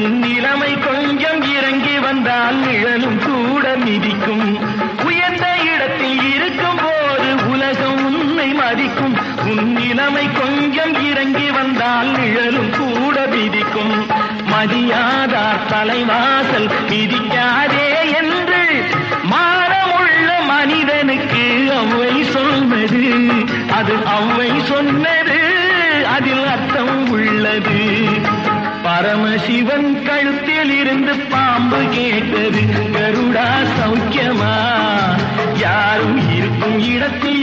உன் நிலைமை கொஞ்சம் இறங்கி வந்தால் நிழலும் கூட மிதிக்கும். உயர்ந்த இடத்தில் இருக்கும் போது உலகம் உன்னை மதிக்கும். உன் நிலைமை கொஞ்சம் இறங்கி வந்தால் நிழலும் கூட மிதிக்கும். மதியாதார் தலைவாசல் மிதிக்காதே என்று மானமுள்ள மனிதனுக்கு அவ்வை சொன்னது. அது அவ்வை சொன்னது, அதில் அர்த்தம் உள்ளது. பரமசிவன் கழுத்தில் இருந்து பாம்பு கேட்டது, கருடா சௌக்கியமா? யாரும் இருக்கும் இடத்தில்